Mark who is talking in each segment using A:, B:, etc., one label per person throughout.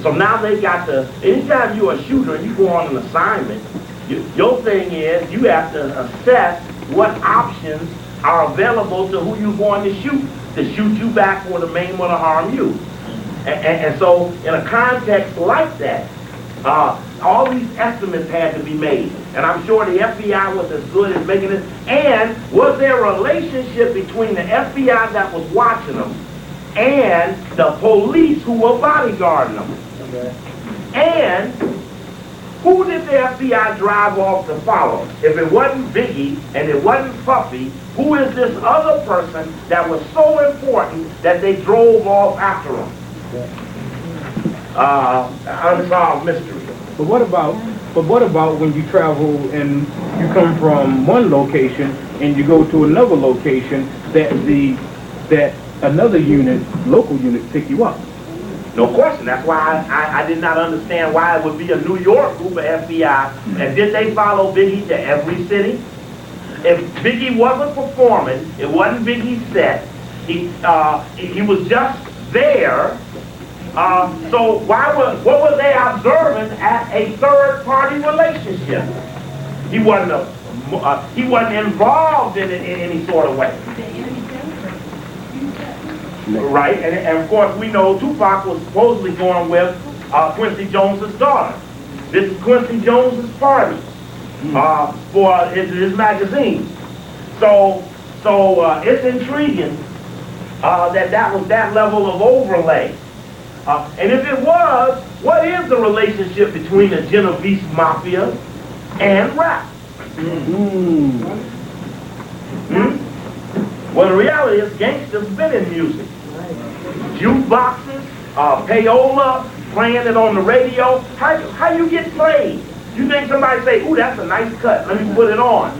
A: So now they got to, anytime you're a shooter and you go on an assignment, your thing is you have to assess what options are available to who you're going to shoot you back or to maim or to harm you. And so in a context like that, all these estimates had to be made. And I'm sure the FBI was as good as making it. And was there a relationship between the FBI that was watching them and the police who were bodyguarding them? Okay. And who did the FBI drive off to follow? If it wasn't Biggie and it wasn't Puffy, who is this other person that was so important that they drove off after him? Unsolved mystery.
B: But what about when you travel and you come from one location and you go to another location that another local unit pick you up?
A: No question. That's why I did not understand why it would be a New York group of FBI. And did they follow Biggie to every city? If Biggie wasn't performing, it wasn't Biggie's set. He was just there. So what were they observing at a third-party relationship? He wasn't involved in it in any sort of way. Right, and of course we know Tupac was supposedly going with Quincy Jones's daughter. This is Quincy Jones's party for his magazine. So it's intriguing that was that level of overlay. And if it was, what is the relationship between the Genovese Mafia and rap? Well, the reality is gangsters been in music. Jukeboxes, payola, playing it on the radio. How you get played? You think somebody say, ooh, that's a nice cut, let me put it on.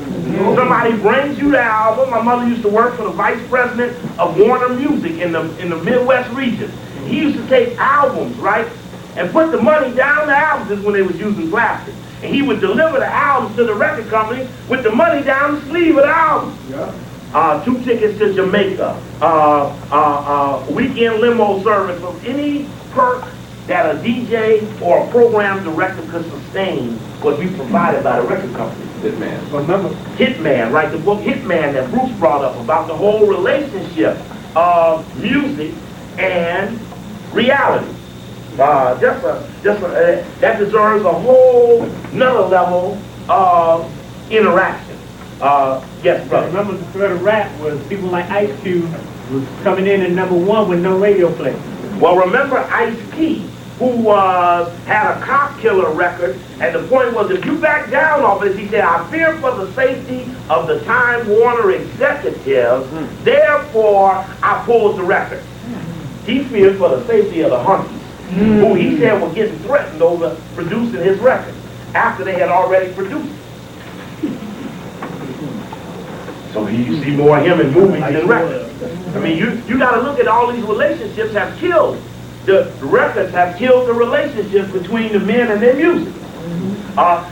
A: Somebody brings you the album. My mother used to work for the vice president of Warner Music in the Midwest region. He used to take albums, right, and put the money down the albums. This is when they was using plastic. And he would deliver the albums to the record company with the money down the sleeve of the album. Yeah. 2 tickets to Jamaica, weekend limo service, of any perk that a DJ or a program director could sustain would be provided by the record company. Hitman, right? The book Hitman that Bruce brought up about the whole relationship of music and reality. That deserves a whole another level of interaction. Yes, brother.
C: Remember the threat of rap was people like Ice Cube was coming in at #1 with no radio play.
A: Well, remember Ice-T, who had a cop killer record, and the point was if you back down off it, he said, I fear for the safety of the Time Warner executives, therefore I pulled the record. He feared for the safety of the Hunkies, who he said were getting threatened over producing his record after they had already produced it. So you see more of him in movies than records. I mean, you got to look at all these relationships have killed. The records have killed the relationship between the men and their music.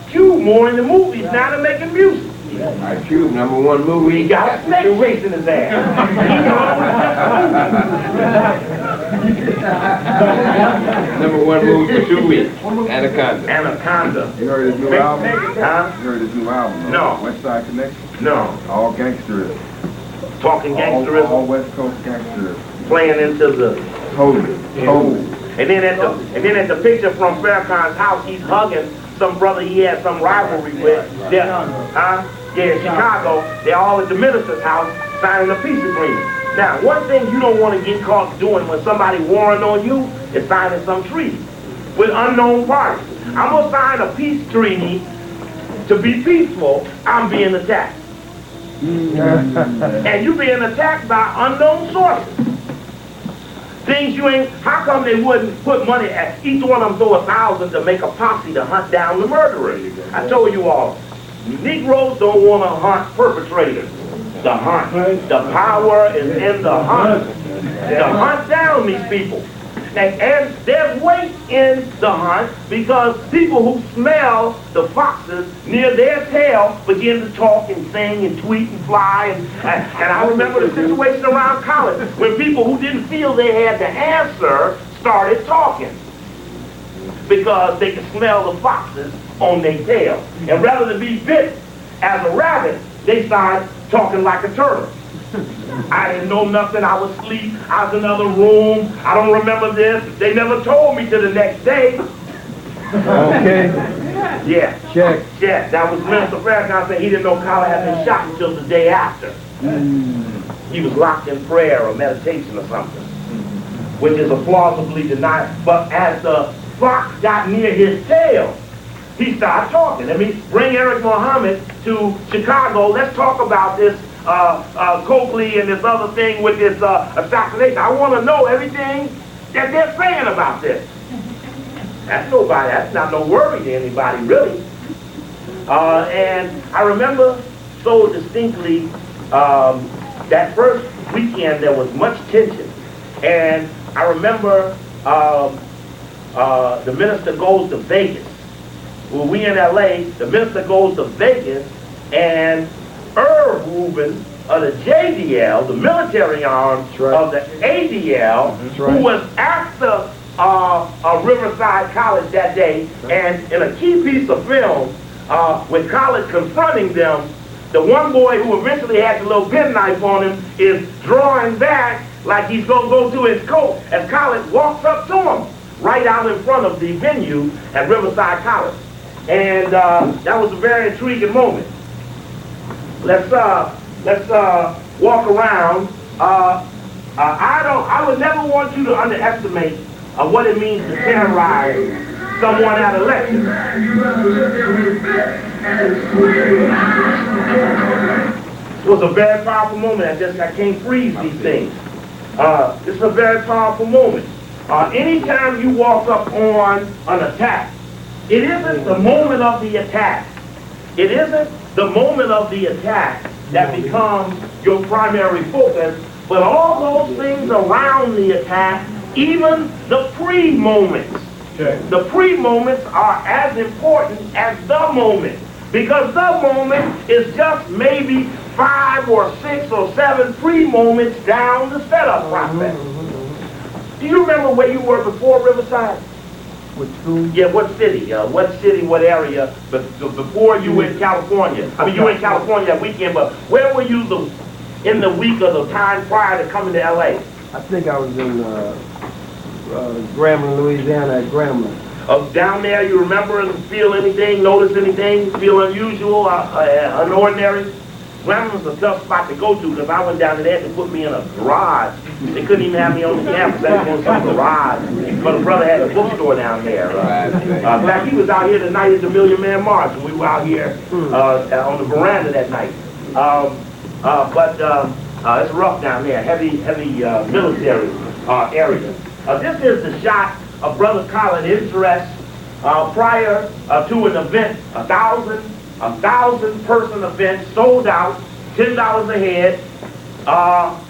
A: Q more in the movies now than making music.
D: Cube, #1 movie.
A: He got a snake chasing his ass.
D: #1 movie for 2 weeks. Anaconda.
A: Anaconda.
D: You heard his new album?
A: Huh?
D: You heard his new album?
A: No.
D: West Side Connection?
A: No.
D: All gangsterism.
A: Talking gangsterism.
D: All West Coast gangsterism.
A: Playing into the
D: Totally.
A: And then at the picture from Farrakhan's house, he's hugging some brother he had some rivalry with. Yeah, Chicago. They're all at the minister's house signing a peace agreement. Now, one thing you don't want to get caught doing when somebody warring on you is signing some treaty with unknown parties. I'm going to sign a peace treaty to be peaceful. I'm being attacked. And you being attacked by unknown sources. Things you ain't, how come they wouldn't put money at, each one of them throw $1,000 to make a posse to hunt down the murderer? I told you all, Negroes don't want to hunt perpetrators. The hunt. The power is in the hunt. To hunt down these people. And there's weight in the hunt because people who smell the foxes near their tail begin to talk and sing and tweet and fly. And I remember the situation around college when people who didn't feel they had the answer started talking. because they can smell the foxes on their tail. And rather than be bit as a rabbit, they started talking like a turtle. I didn't know nothing. I was asleep. I was in another room. I don't remember this. They never told me till the next day.
E: Okay.
A: Yeah.
E: Check.
A: Yeah, that was Minister Farrakhan saying he didn't know Khalid had been shot until the day after. He was locked in prayer or meditation or something, which is a plausibly denied. But as the fox got near his tail, he started talking. Let me bring Eric Muhammad to Chicago. Let's talk about this Coakley and this other thing with this assassination. I want to know everything that they're saying about this. That's not no worry to anybody, really. And I remember so distinctly that first weekend there was much tension. And I remember the minister goes to Vegas. Well, we in LA, the minister goes to Vegas, and Irv Rubin of the JDL, the military arm of the ADL, who was at the Riverside College that day, and in a key piece of film, with Khalid confronting them, the one boy who eventually had the little penknife on him is drawing back like he's going to go to his coat as Khalid walks up to him right out in front of the venue at Riverside College. And that was a very intriguing moment. Let's walk around. I would never want you to underestimate what it means to terrorize someone at a lecture. It was a very powerful moment. I can't freeze these things. This is a very powerful moment. Anytime you walk up on an attack, it isn't the moment of the attack. It isn't the moment of the attack that becomes your primary focus, but all those things around the attack, even the pre-moments. Okay. The pre-moments are as important as the moment, because the moment is just maybe 5 or 6 or 7 pre-moments down the setup process. Do you remember where you were before Riverside?
E: What school?
A: Yeah, what city? What area? Before you were in California. I mean, you were in California that weekend, but where were you in the week of the time prior to coming to LA?
E: I think I was in Grambling, Louisiana at Grambling.
A: Down there, you remember and feel anything, notice anything, feel unusual, unordinary? Grambling's a tough spot to go to because I went down there to put me in a garage. They couldn't even have me on the campus. I had to go to some garage. But a brother had a bookstore down there. In fact, he was out here the night of the Million Man March, and we were out here on the veranda that night. It's rough down there, heavy military area. This is the shot of Brother Khalid in dress prior to an event, a 1,000 person event, sold out, $10 a head,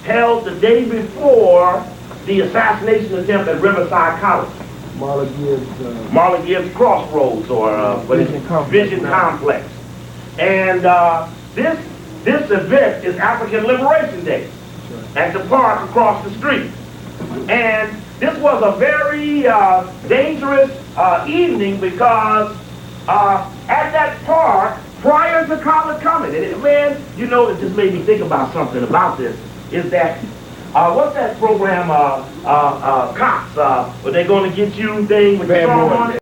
A: held the day before the assassination attempt at Riverside College. Marla Gibbs Crossroads, or Vision Complex. And this event is African Liberation Day at the park across the street. And this was a very dangerous evening because at that park, prior to Khalid coming, and man, you know, it just made me think about something about this, is that, what's that program, Cops, were they going to get you thing with the song on it?